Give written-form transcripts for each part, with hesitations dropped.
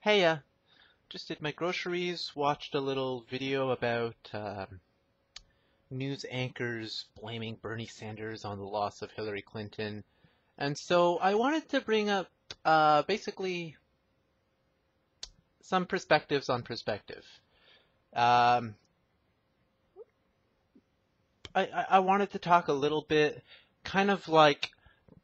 Hey, just did my groceries, watched a little video about news anchors blaming Bernie Sanders on the loss of Hillary Clinton. And so I wanted to bring up basically some perspectives on perspective. Um, I wanted to talk a little bit, kind of like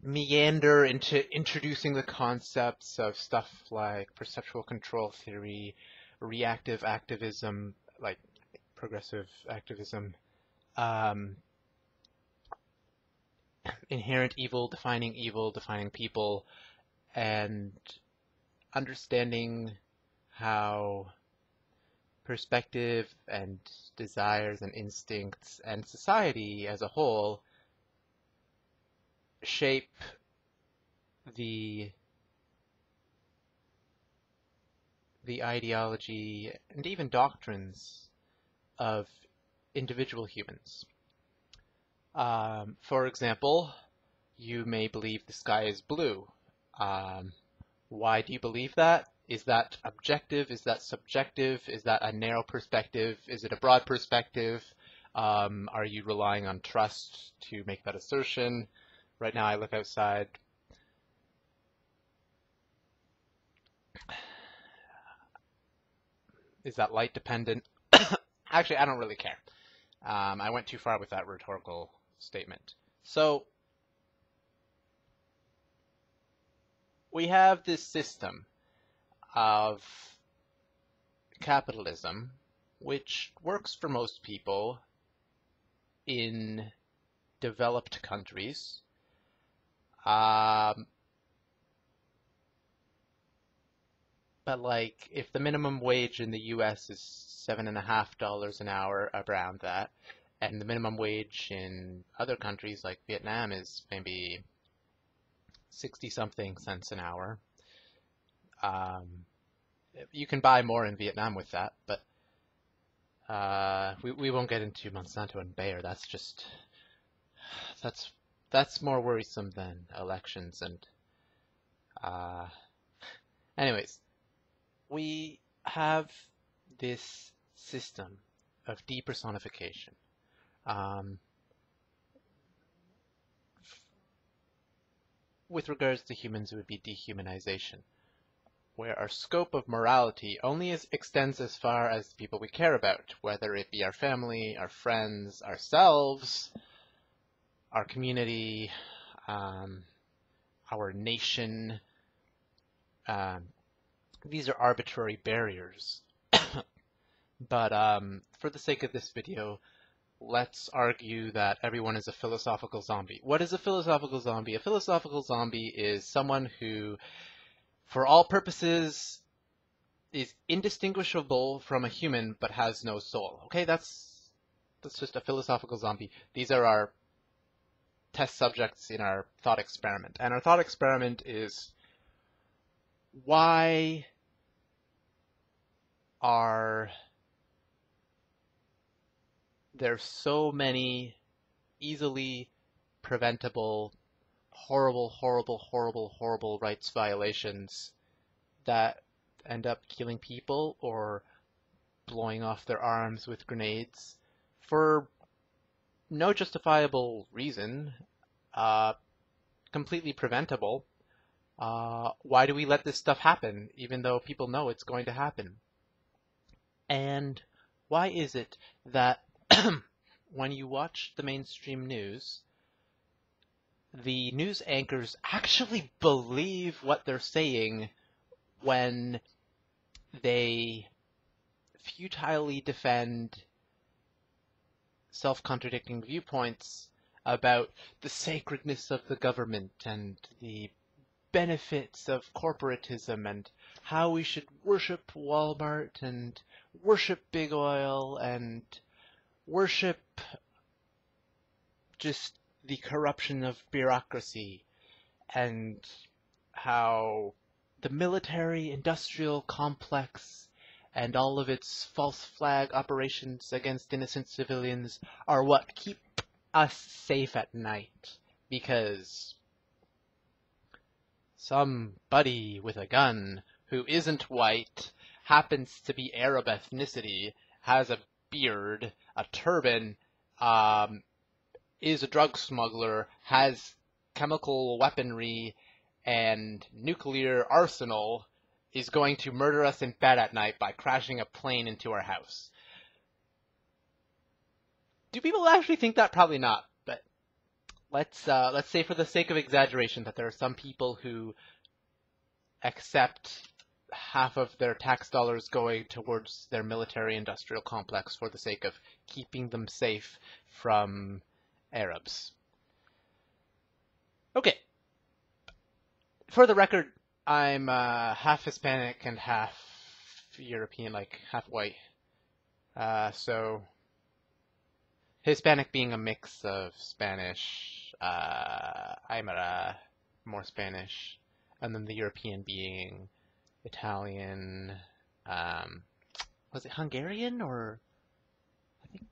meander into introducing the concepts of stuff like perceptual control theory, reactive activism, like progressive activism, um, inherent evil, defining people, and understanding how perspective and desires and instincts and society as a whole shape the the ideology and even doctrines of individual humans. For example, you may believe the sky is blue. Um, why do you believe that? Is that objective? Is that subjective? Is that a narrow perspective? Is it a broad perspective? Are you relying on trust to make that assertion? Right now I look outside. Is that light dependent? Actually, I don't really care. I went too far with that rhetorical statement. So we have this system of capitalism, which works for most people in developed countries. But like, if the minimum wage in the US is $7.50 an hour, around that, and the minimum wage in other countries like Vietnam is maybe 60 something cents an hour. You can buy more in Vietnam with that, but we won't get into Monsanto and Bayer. That's more worrisome than elections and uh, anyways, we have this system of depersonification. With regards to humans, it would be dehumanization, where our scope of morality only extends as far as the people we care about, whether it be our family, our friends, ourselves, our community, our nation. These are arbitrary barriers. But for the sake of this video, let's argue that everyone is a philosophical zombie. What is a philosophical zombie? A philosophical zombie is someone who, for all purposes, is indistinguishable from a human but has no soul. Okay, that's just a philosophical zombie. These are our test subjects in our thought experiment. And our thought experiment is, why are there so many easily preventable, horrible rights violations that end up killing people or blowing off their arms with grenades for no justifiable reason, completely preventable? Why do we let this stuff happen, even though people know it's going to happen? And why is it that when you watch the mainstream news, the news anchors actually believe what they're saying when they futilely defend self-contradicting viewpoints about the sacredness of the government and the benefits of corporatism and how we should worship Walmart and worship big oil and worship just the corruption of bureaucracy and how the military-industrial complex and all of its false flag operations against innocent civilians are what keep us safe at night, because somebody with a gun who isn't white, happens to be Arab ethnicity, has a beard, a turban, is a drug smuggler, has chemical weaponry and nuclear arsenal, is going to murder us in bed at night by crashing a plane into our house. Do people actually think that? Probably not, but let's say for the sake of exaggeration that there are some people who accept half of their tax dollars going towards their military-industrial complex for the sake of keeping them safe from Arabs. Okay. For the record, I'm half Hispanic and half European, like half white. So Hispanic being a mix of Spanish, Aymara, more Spanish, and then the European being Italian, was it Hungarian or I think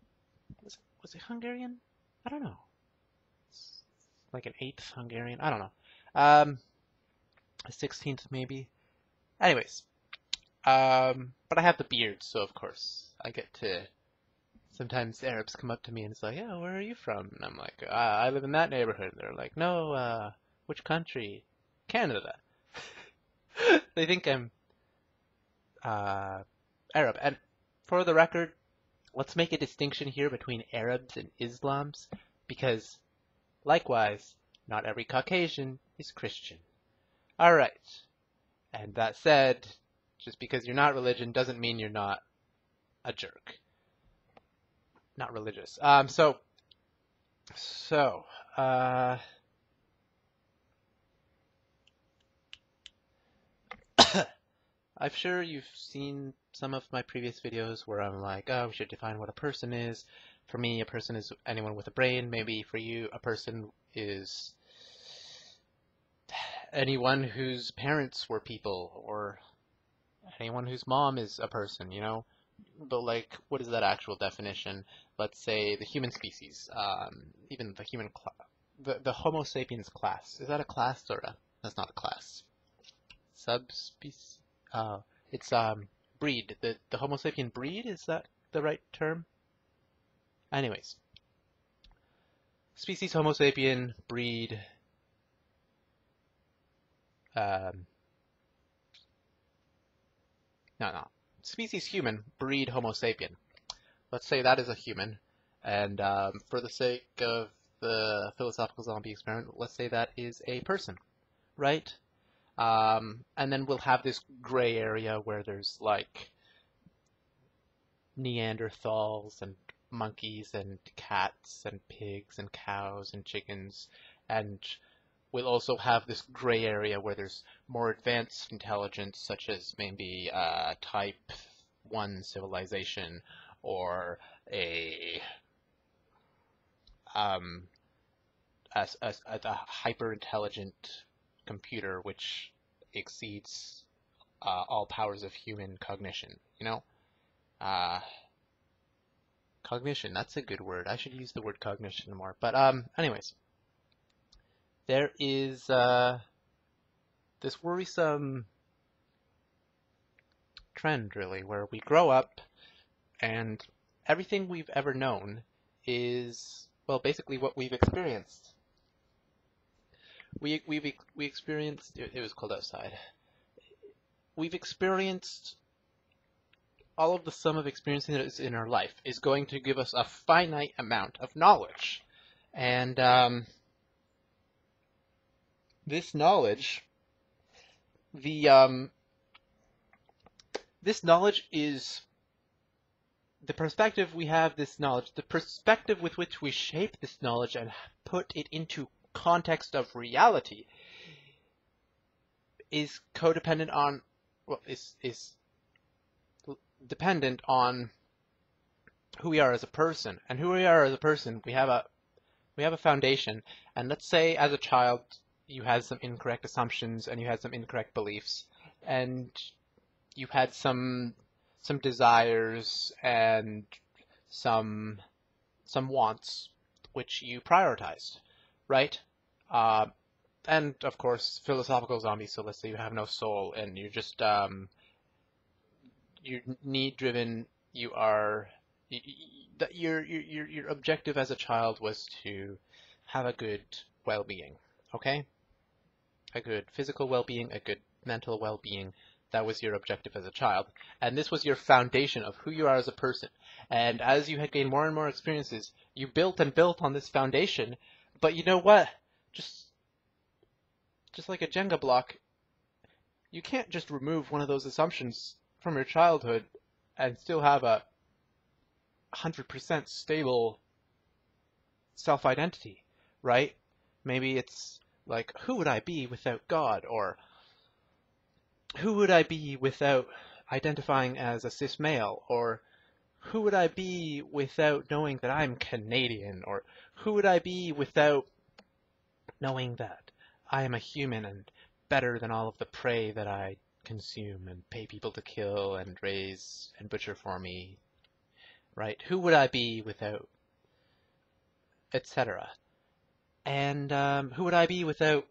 was it Hungarian? I don't know. It's like an 8th Hungarian. I don't know. A 16th maybe. Anyways, but I have the beard, so of course I get to. Sometimes Arabs come up to me and it's like, "Yeah, where are you from?" And I'm like, "I live in that neighborhood." And they're like, "No, which country?" Canada. They think I'm Arab. And for the record, let's make a distinction here between Arabs and Islams, because likewise, not every Caucasian is Christian. All right. And that said, just because you're not religion doesn't mean you're not a jerk. Not religious. I'm sure you've seen some of my previous videos where I'm like, oh, we should define what a person is. For me, a person is anyone with a brain. Maybe for you, a person is anyone whose parents were people, or anyone whose mom is a person, you know? But like, what is that actual definition? Let's say the human species, even the human the Homo sapiens class. Is that a class or a? That's not a class. Subspecies. It's breed. The Homo sapien breed. Is that the right term? Anyways, species Homo sapien, breed. No. Species human, breed Homo sapien. Let's say that is a human, and for the sake of the philosophical zombie experiment, let's say that is a person, right? And then we'll have this gray area where there's like Neanderthals and monkeys and cats and pigs and cows and chickens, and we'll also have this gray area where there's more advanced intelligence, such as maybe type 1 civilization, or a hyper-intelligent computer which exceeds all powers of human cognition, you know? Cognition, that's a good word. I should use the word cognition more. But anyways, there is this worrisome trend, really, where we grow up and everything we've ever known is, well, basically what we've experienced. We experienced, it was cold outside. We've experienced all of the sum of experiencing that is in our life is going to give us a finite amount of knowledge. And this knowledge, this knowledge is the perspective we have this knowledge, the perspective with which we shape this knowledge and put it into context of reality is codependent on, well, is dependent on who we are as a person. And who we are as a person, we have a foundation. And let's say as a child you had some incorrect assumptions and you had some incorrect beliefs, and you had some desires and some wants which you prioritized, right? and of course, philosophical zombies. So let's say you have no soul and you're just you're need driven. You are your objective as a child was to have a good well-being. Okay, a good physical well-being, a good mental well-being. That was your objective as a child, and this was your foundation of who you are as a person. And as you had gained more and more experiences, you built and built on this foundation. But you know what? Just just like a Jenga block, you can't just remove one of those assumptions from your childhood and still have a 100% stable self-identity, right? Maybe it's like, who would I be without God? Or who would I be without identifying as a cis male? Or who would I be without knowing that I'm Canadian? Or who would I be without knowing that I am a human and better than all of the prey that I consume and pay people to kill and raise and butcher for me, right? Who would I be without, etc. And who would I be without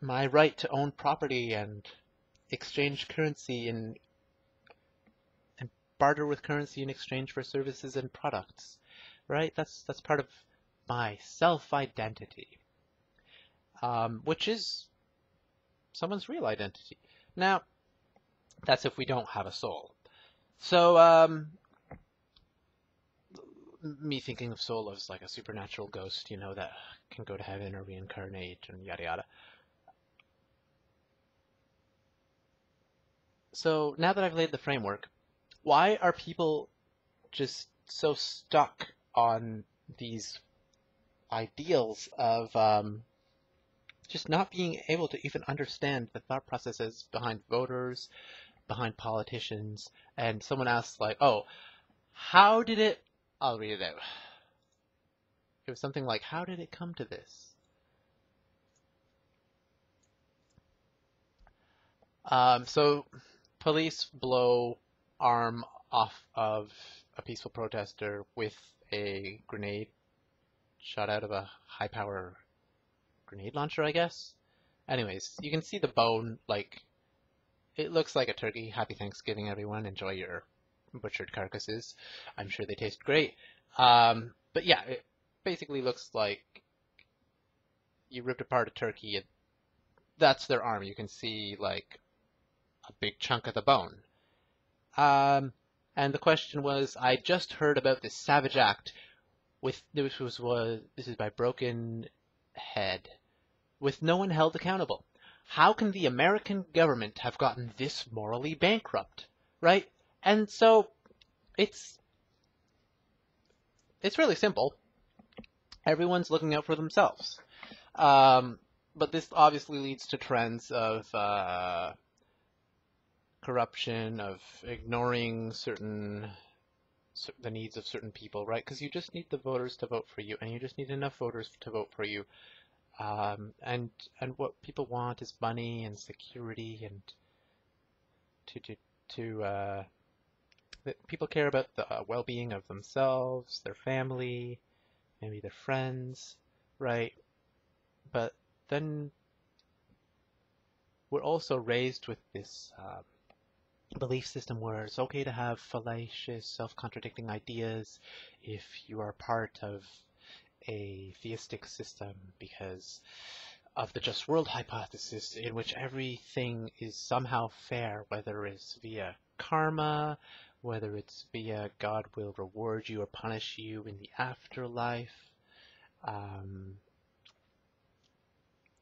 my right to own property and exchange currency and barter with currency in exchange for services and products, right? That's part of my self-identity, which is someone's real identity. Now, that's if we don't have a soul. So, me thinking of soul as like a supernatural ghost, you know, that can go to heaven or reincarnate and yada yada. So now that I've laid the framework, why are people just so stuck on these ideals of just not being able to even understand the thought processes behind voters, behind politicians? And someone asks like, oh, how did it, I'll read it out. It was something like, how did it come to this? So police blow arm off of a peaceful protester with a grenade shot out of a high-power grenade launcher, I guess. Anyways, you can see the bone, like, it looks like a turkey. Happy Thanksgiving, everyone. Enjoy your butchered carcasses. I'm sure they taste great. But yeah, it basically looks like you ripped apart a turkey and that's their arm. You can see, like, a big chunk of the bone. And the question was, I just heard about this savage act this is by Broken Head, with no one held accountable. How can the American government have gotten this morally bankrupt, right? And so it's really simple. Everyone's looking out for themselves. But this obviously leads to trends of corruption, of ignoring the needs of certain people, right? Because you just need the voters to vote for you, and you just need enough voters to vote for you. And what people want is money and security, and people care about the well-being of themselves, their family, maybe their friends, right? But then we're also raised with this belief system where it's okay to have fallacious, self-contradicting ideas if you are part of a theistic system, because of the just world hypothesis, in which everything is somehow fair, whether it's via karma, whether it's via God will reward you or punish you in the afterlife,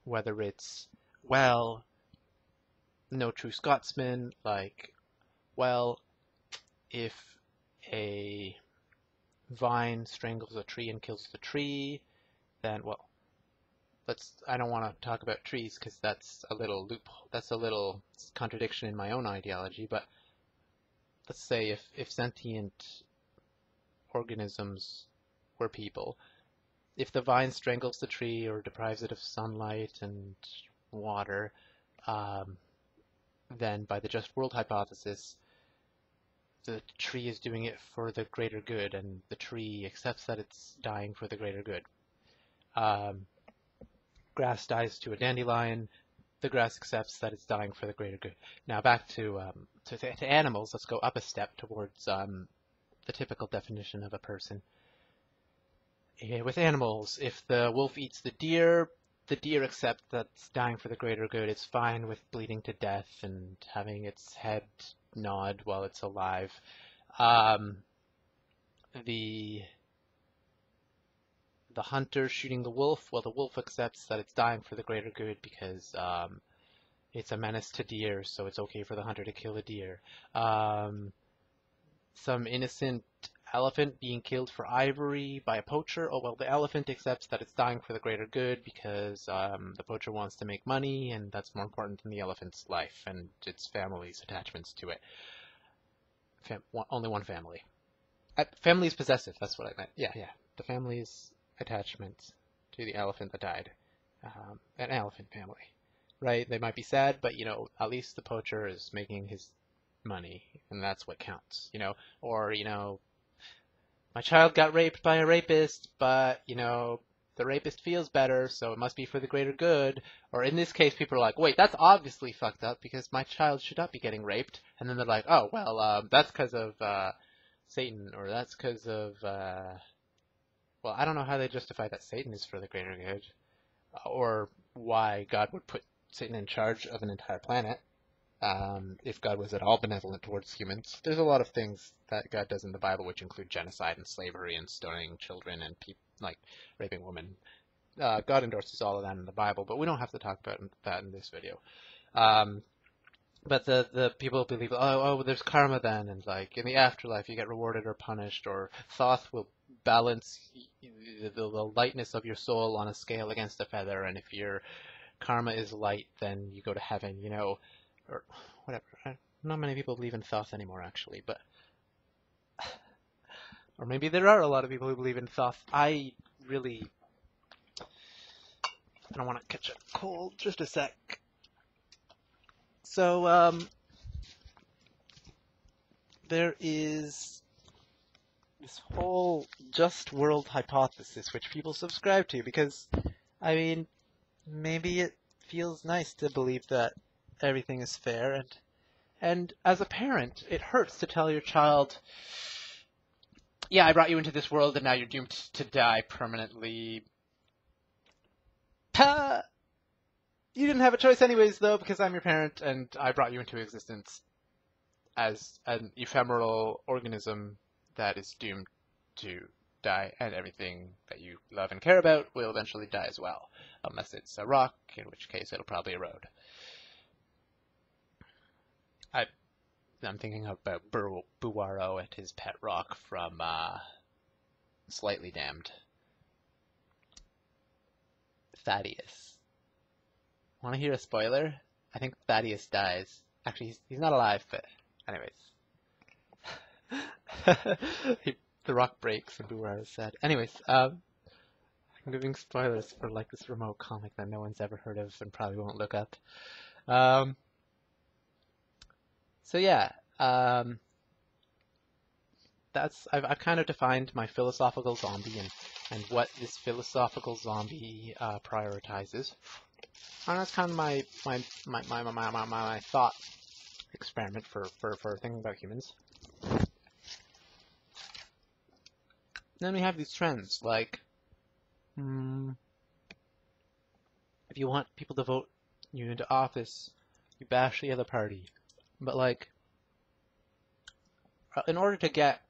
whether it's, well, no true Scotsman, like, well, if a vine strangles a tree and kills the tree, then, well, I don't want to talk about trees because that's a little contradiction in my own ideology, but let's say if sentient organisms were people, if the vine strangles the tree or deprives it of sunlight and water, then by the just world hypothesis, the tree is doing it for the greater good, and the tree accepts that it's dying for the greater good. grass dies to a dandelion, the grass accepts that it's dying for the greater good. Now back to animals. Let's go up a step towards the typical definition of a person. With animals, if the wolf eats the deer accepts that it's dying for the greater good. It's fine with bleeding to death and having its head gnawed while it's alive. The hunter shooting the wolf, well, the wolf accepts that it's dying for the greater good because it's a menace to deer, so it's okay for the hunter to kill a deer. Some innocent elephant being killed for ivory by a poacher, oh well, the elephant accepts that it's dying for the greater good because the poacher wants to make money, and that's more important than the elephant's life and its family's attachments to it. Only one family. Family is possessive, that's what I meant. Yeah. The family's attachment to the elephant that died. An elephant family. Right? They might be sad, but, at least the poacher is making his money, and that's what counts, Or, my child got raped by a rapist, but, the rapist feels better, so it must be for the greater good. Or in this case, people are like, wait, that's obviously fucked up because my child should not be getting raped. And then they're like, oh, well, that's because of Satan, or that's because of, well, I don't know how they justify that Satan is for the greater good, or why God would put Satan in charge of an entire planet. If God was at all benevolent towards humans. There's a lot of things that God does in the Bible, which include genocide and slavery and stoning children and raping women. God endorses all of that in the Bible, but we don't have to talk about that in this video. But the people believe, oh, there's karma then, and in the afterlife you get rewarded or punished, or Thoth will balance the lightness of your soul on a scale against a feather, and if your karma is light, then you go to heaven, or whatever. Not many people believe in Thoth anymore, actually, but or maybe there are a lot of people who believe in Thoth. I don't want to catch a cold. Just a sec. So, there is this whole just world hypothesis which people subscribe to because, maybe it feels nice to believe that everything is fair, and as a parent, it hurts to tell your child, yeah, I brought you into this world and now you're doomed to die permanently. You didn't have a choice anyways, though, because I'm your parent and I brought you into existence as an ephemeral organism that is doomed to die, and everything that you love and care about will eventually die as well, unless it's a rock, in which case it'll probably erode. I'm thinking about Buwaro at his pet rock from Slightly Damned. Thaddeus. Want to hear a spoiler? I think Thaddeus dies. Actually, he's not alive, but anyways. The rock breaks and Buwaro is sad. Anyways, I'm giving spoilers for this remote comic that no one's ever heard of and probably won't look up. So yeah, I've kind of defined my philosophical zombie and what this philosophical zombie prioritizes. And that's kind of my thought experiment for thinking about humans. Then we have these trends like, if you want people to vote you into office, you bash the other party. But in order to get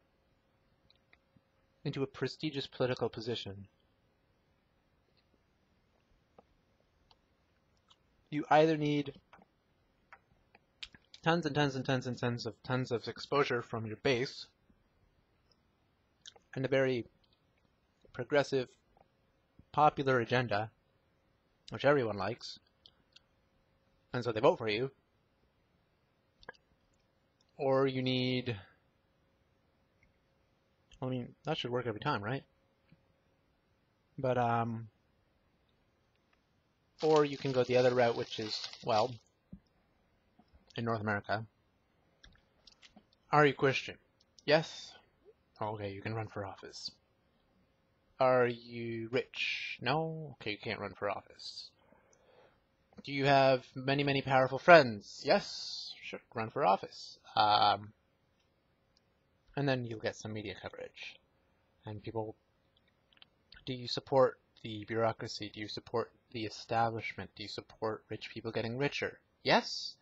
into a prestigious political position, you either need tons and tons and tons and tons of exposure from your base and a very progressive, popular agenda, which everyone likes, and so they vote for you. Or you need, that should work every time, right? But, or you can go the other route, which is, well, in North America, are you Christian? Yes? Okay, you can run for office. Are you rich? No? Okay, you can't run for office. Do you have many, many powerful friends? Yes, sure, run for office. And then you'll get some media coverage. And people, do you support the bureaucracy? Do you support the establishment? Do you support rich people getting richer? Yes?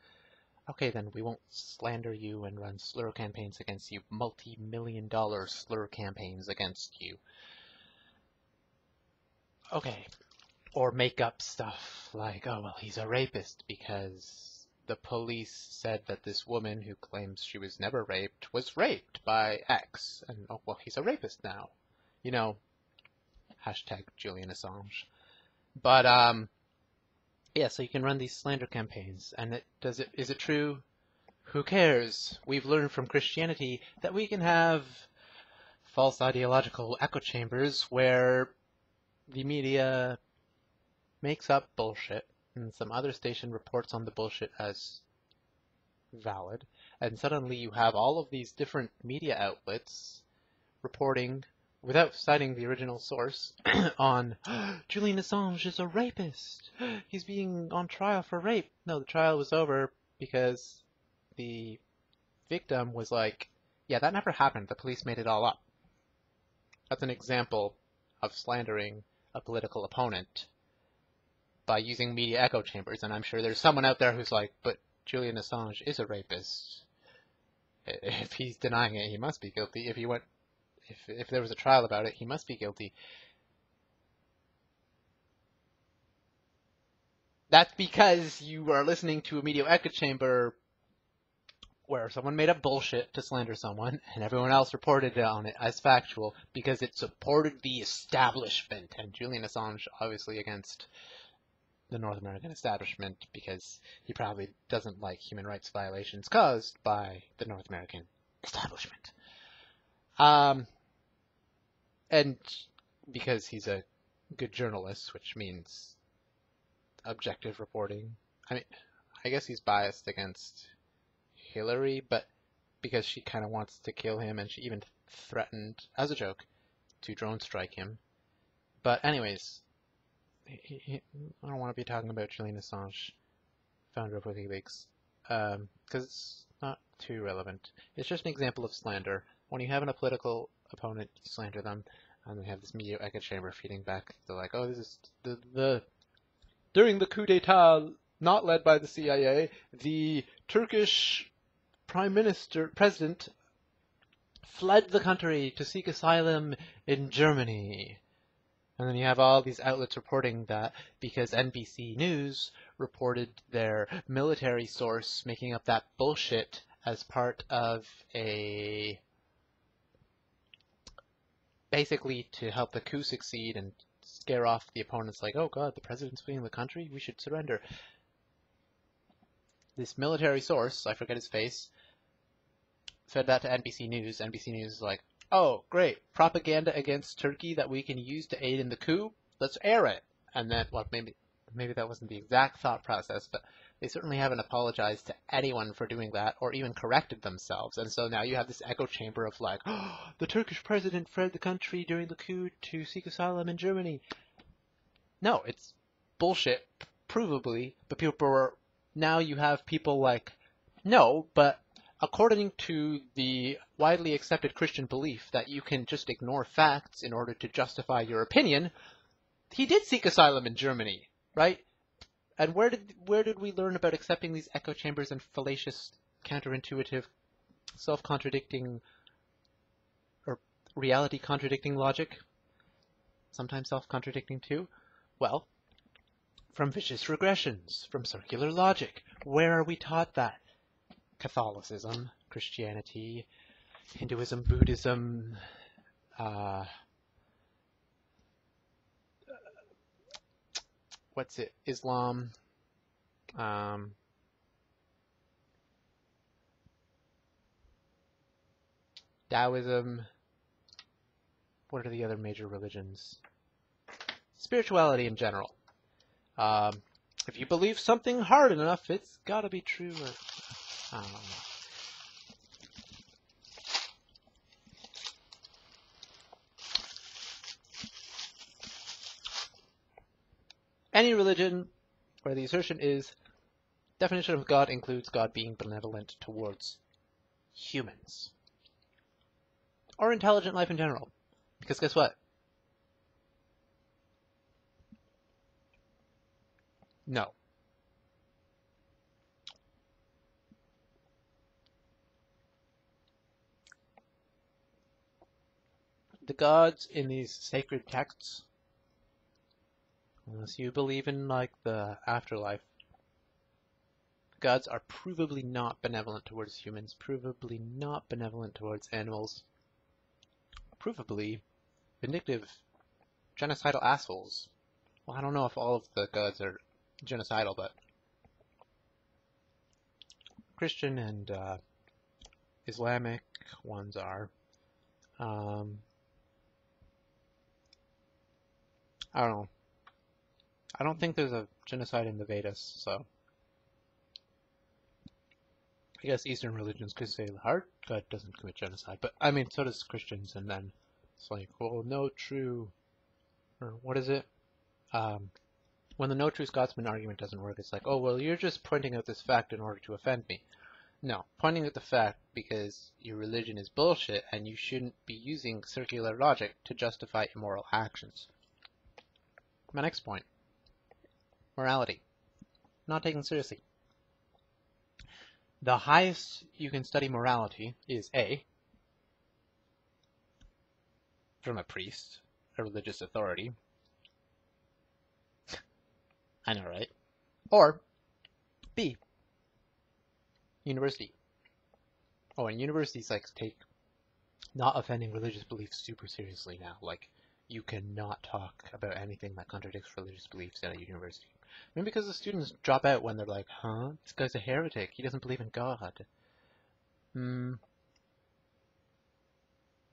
Okay, then we won't slander you and run slur campaigns against you, multi-million-dollar slur campaigns against you. Okay. Or make up stuff like, oh, well, he's a rapist because the police said that this woman who claims she was never raped was raped by X. And, oh, well, he's a rapist now. You know, hashtag Julian Assange. But, yeah, so you can run these slander campaigns. And is it true? Who cares? We've learned from Christianity that we can have false ideological echo chambers where the media makes up bullshit, and some other station reports on the bullshit as valid, and suddenly you have all of these different media outlets reporting, without citing the original source, on Julian Assange is a rapist. He's being on trial for rape. No, the trial was over because the victim was like, yeah, that never happened. The police made it all up. That's an example of slandering a political opponent by using media echo chambers, and I'm sure there's someone out there who's like, but Julian Assange is a rapist. If he's denying it, he must be guilty. If there was a trial about it, he must be guilty. That's because you are listening to a media echo chamber where someone made up bullshit to slander someone, and everyone else reported on it as factual because it supported the establishment, and Julian Assange obviously against the North American establishment because he probably doesn't like human rights violations caused by the North American establishment. And because he's a good journalist, which means objective reporting. I mean, I guess he's biased against Hillary, but because she kind of wants to kill him, and she even threatened, as a joke, to drone strike him. But anyways, I don't want to be talking about Julian Assange, founder of WikiLeaks, because it's not too relevant. It's just an example of slander. When you have a political opponent, you slander them, and they have this media echo chamber feeding back. They're like, oh, this is during the coup d'etat, not led by the CIA, the Turkish president fled the country to seek asylum in Germany. And then you have all these outlets reporting that because NBC News reported their military source making up that bullshit as part of basically to help the coup succeed and scare off the opponents like, oh god, the president's fleeing the country, we should surrender. This military source, I forget his face, fed that to NBC News. NBC News is like, oh, great, propaganda against Turkey that we can use to aid in the coup, let's air it. And then, well, maybe that wasn't the exact thought process, but they certainly haven't apologized to anyone for doing that or even corrected themselves. And so now you have this echo chamber of like, oh, the Turkish president fled the country during the coup to seek asylum in Germany. No, it's bullshit, provably, but now you have people like, no, but according to the widely accepted Christian belief that you can just ignore facts in order to justify your opinion, he did seek asylum in Germany, right? And where did we learn about accepting these echo chambers and fallacious, counterintuitive, self-contradicting, or reality-contradicting logic? Sometimes self-contradicting too? Well, from vicious regressions, from circular logic. Where are we taught that? Catholicism, Christianity, Hinduism, Buddhism, Islam, Taoism. What are the other major religions? Spirituality in general. If you believe something hard enough, it's gotta be true, or I don't know. Any religion where the assertion is, definition of God includes God being benevolent towards humans. Or intelligent life in general. Because guess what? No. The gods in these sacred texts, unless you believe in like the afterlife, gods are provably not benevolent towards humans, provably not benevolent towards animals, provably vindictive, genocidal assholes. Well, I don't know if all of the gods are genocidal, but Christian and Islamic ones are. I don't know. I don't think there's a genocide in the Vedas, so I guess Eastern religions could say the heart God doesn't commit genocide, but I mean, so does Christians, and then it's like, well, no true, or what is it? When the no true Scotsman argument doesn't work, it's like, oh, well, you're just pointing out this fact in order to offend me. No, pointing out the fact because your religion is bullshit and you shouldn't be using circular logic to justify immoral actions. My next point. Morality. Not taken seriously. The highest you can study morality is A, from a priest, a religious authority. I know, right? Or B, university. Oh, and universities like take not offending religious beliefs super seriously now. Like, you cannot talk about anything that contradicts religious beliefs at a university. Maybe because the students drop out when they're like, huh? This guy's a heretic. He doesn't believe in God.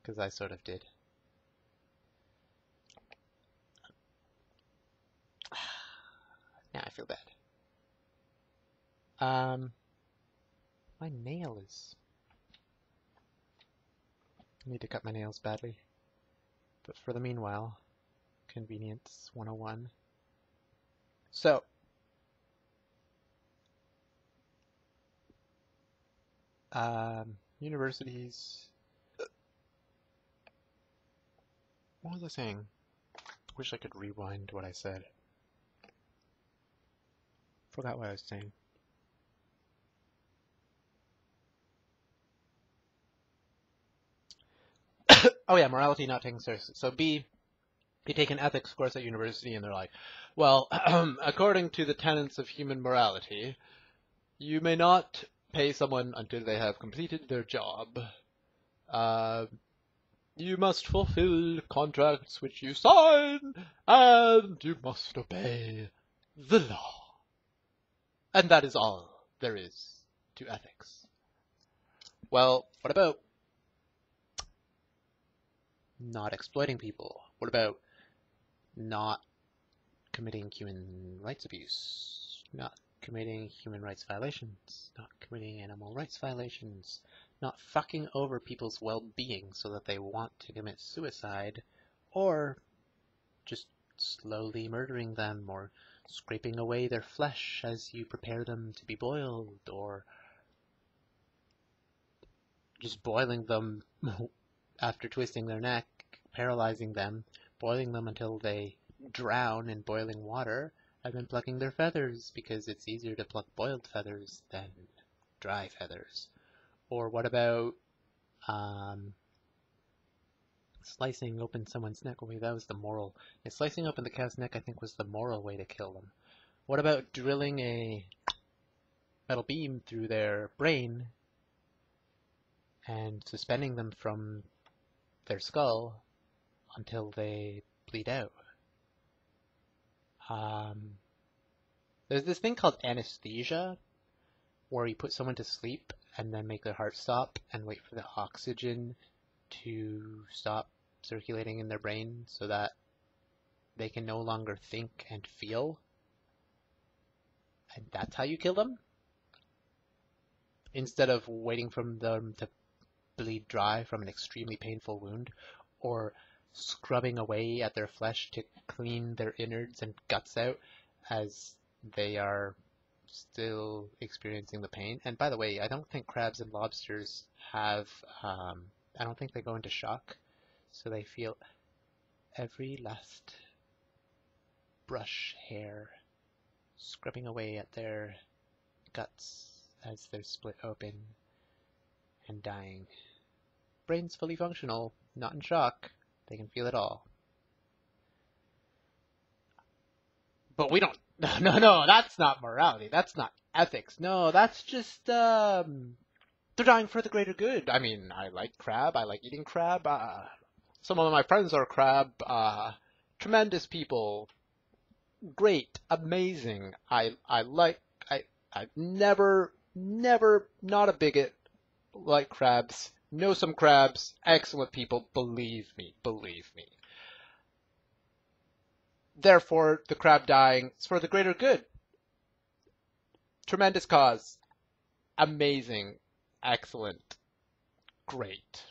Because I sort of did. Now I feel bad. My nail is... I need to cut my nails badly. But for the meanwhile, convenience 101. So, universities... What was I saying? Wish I could rewind what I said. Forgot what I was saying. Oh yeah, morality not taken seriously. So B, you take an ethics course at university and they're like, well, according to the tenets of human morality, you may not pay someone until they have completed their job. You must fulfill contracts which you sign, and you must obey the law. And that is all there is to ethics. Well, what about not exploiting people? What about not committing human rights abuse? Not committing human rights violations? Not committing animal rights violations? Not fucking over people's well-being so that they want to commit suicide? Or just slowly murdering them, or scraping away their flesh as you prepare them to be boiled, or just boiling them after twisting their neck, paralyzing them, boiling them until they drown in boiling water, and then plucking their feathers, because it's easier to pluck boiled feathers than dry feathers. Or what about slicing open someone's neck? Wait, that was the moral. Yeah, slicing open the cow's neck, I think, was the moral way to kill them. What about drilling a metal beam through their brain and suspending them from their skull until they bleed out? There's this thing called anesthesia, where you put someone to sleep and then make their heart stop and wait for the oxygen to stop circulating in their brain so that they can no longer think and feel. And that's how you kill them? Instead of waiting for them to bleed dry from an extremely painful wound, or scrubbing away at their flesh to clean their innards and guts out as they are still experiencing the pain. And by the way, I don't think crabs and lobsters have, I don't think they go into shock, so they feel every last brush hair scrubbing away at their guts as they're split open and dying. Brain's fully functional, not in shock. They can feel it all. But we don't. No, that's not morality. That's not ethics. No, that's just, they're dying for the greater good. I mean, I like crab. I like eating crab. Some of my friends are crab. Tremendous people. Great. Amazing. I've never, not a bigot, like crabs. Know some crabs. Excellent people. Believe me. Therefore, the crab dying is for the greater good. Tremendous cause. Amazing. Excellent. Great.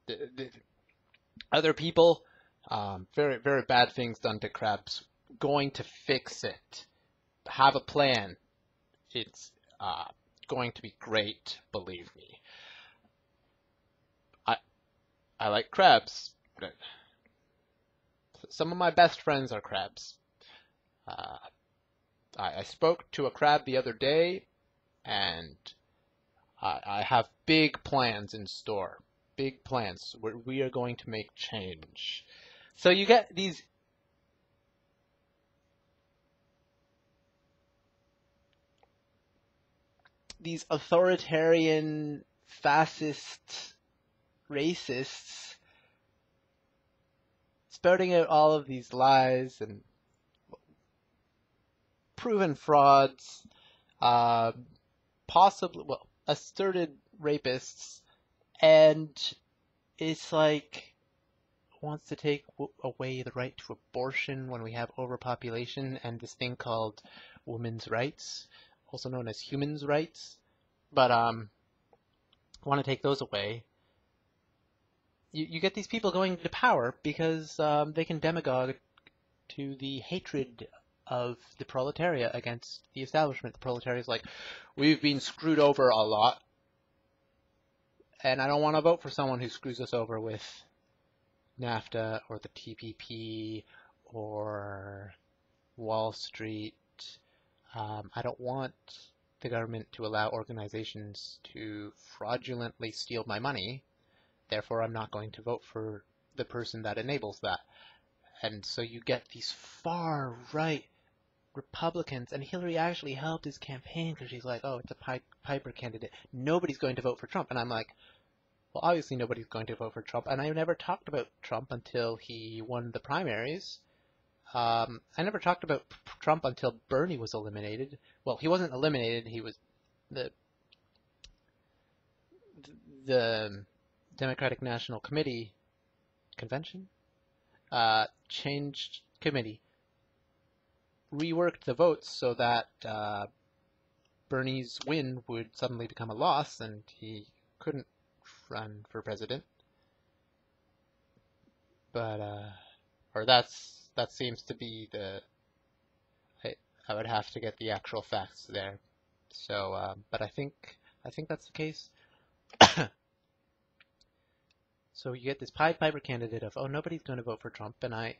The other people, very, very bad things done to crabs. Going to fix it. Have a plan. It's going to be great, believe me. I like crabs. Some of my best friends are crabs. I spoke to a crab the other day, and I have big plans in store. Big plans where we are going to make change. So you get these authoritarian, fascist, racists spouting out all of these lies and proven frauds, asserted rapists, and it's like wants to take away the right to abortion when we have overpopulation and this thing called women's rights, also known as human's rights. But want to take those away. You get these people going to power because they can demagogue to the hatred of the proletariat against the establishment. The proletariat is like, we've been screwed over a lot, and I don't want to vote for someone who screws us over with NAFTA or the TPP or Wall Street. I don't want the government to allow organizations to fraudulently steal my money. Therefore, I'm not going to vote for the person that enables that. And so you get these far-right Republicans, and Hillary actually helped his campaign because she's like, oh, it's a Piper candidate. Nobody's going to vote for Trump. And I'm like, well, obviously nobody's going to vote for Trump. And I never talked about Trump until he won the primaries. I never talked about Trump until Bernie was eliminated. Well, he wasn't eliminated. He was the Democratic National Committee convention changed committee, reworked the votes so that Bernie's win would suddenly become a loss and he couldn't run for president. But or that seems to be I would have to get the actual facts there. So but I think that's the case. So you get this Pied Piper candidate of, oh, nobody's going to vote for Trump, and I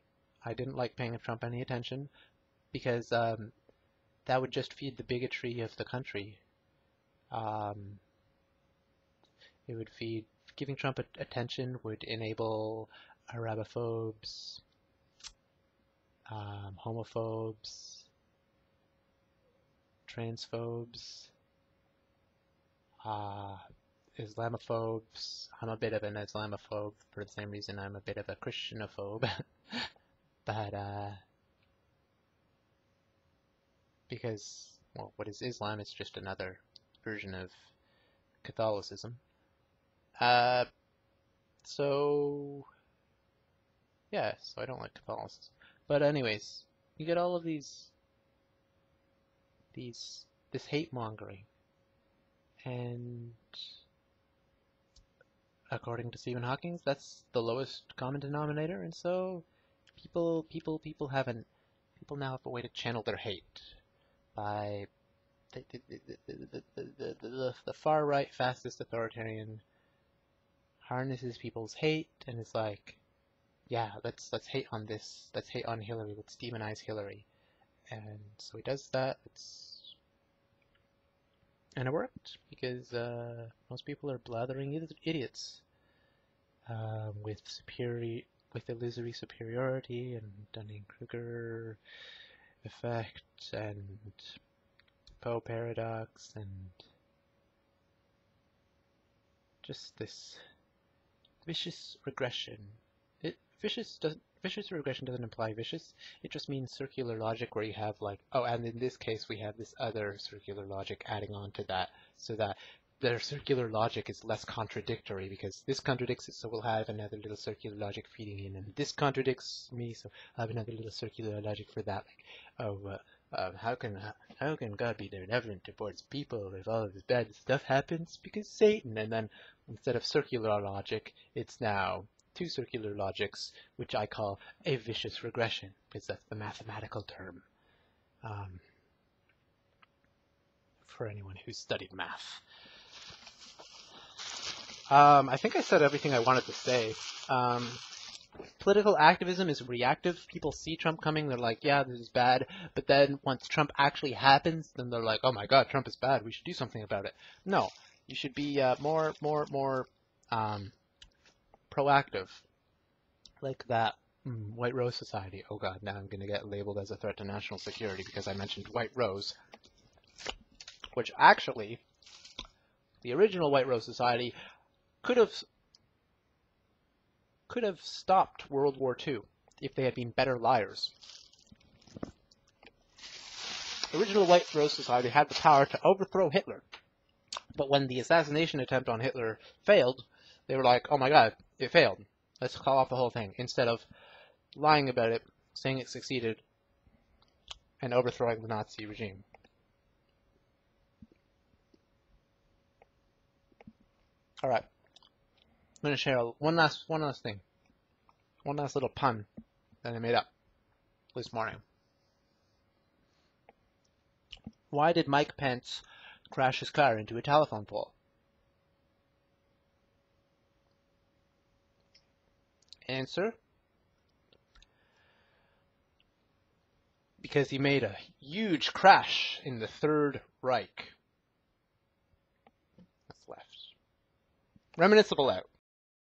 didn't like paying Trump any attention because that would just feed the bigotry of the country. It would feed, giving Trump attention would enable Arabophobes, homophobes, transphobes, Islamophobes. I'm a bit of an Islamophobe for the same reason I'm a bit of a Christianophobe. But, because, well, what is Islam? It's just another version of Catholicism. So, yeah, so I don't like Catholicism. But anyways, you get all of this hate mongering. And according to Stephen Hawking, that's the lowest common denominator, and so people have an People now have a way to channel their hate by the far right fascist authoritarian harnesses people's hate and is like, yeah, let's hate on this, let's hate on Hillary, let's demonize Hillary. And so he does that. And it worked because most people are blathering idiots with illusory superiority and Dunning-Kruger effect and Poe paradox and just this vicious regression. Vicious regression doesn't imply vicious. It just means circular logic where you have like, oh, and in this case we have this other circular logic adding on to that, so that their circular logic is less contradictory because this contradicts it, so we'll have another little circular logic feeding in, and this contradicts me, so I'll have another little circular logic for that. Like, oh, how can God be benevolent towards people if all of this bad stuff happens? Because Satan. And then instead of circular logic, it's now two circular logics, which I call a vicious regression, because that's the mathematical term for anyone who's studied math. I think I said everything I wanted to say. Political activism is reactive. People see Trump coming, they're like, yeah, this is bad. But then once Trump actually happens, then they're like, oh my God, Trump is bad. We should do something about it. No, you should be more proactive. Like that White Rose Society. Oh God, now I'm going to get labeled as a threat to national security because I mentioned White Rose. Which actually, the original White Rose Society could have stopped World War II if they had been better liars. The original White Rose Society had the power to overthrow Hitler. But when the assassination attempt on Hitler failed, they were like, oh my God, it failed. Let's call off the whole thing. Instead of lying about it, saying it succeeded, and overthrowing the Nazi regime. Alright. I'm going to share one last thing. One last little pun that I made up this morning. Why did Mike Pence crash his car into a telephone pole? Answer: because he made a huge crash in the Third Reich. That's left. Reminiscible out.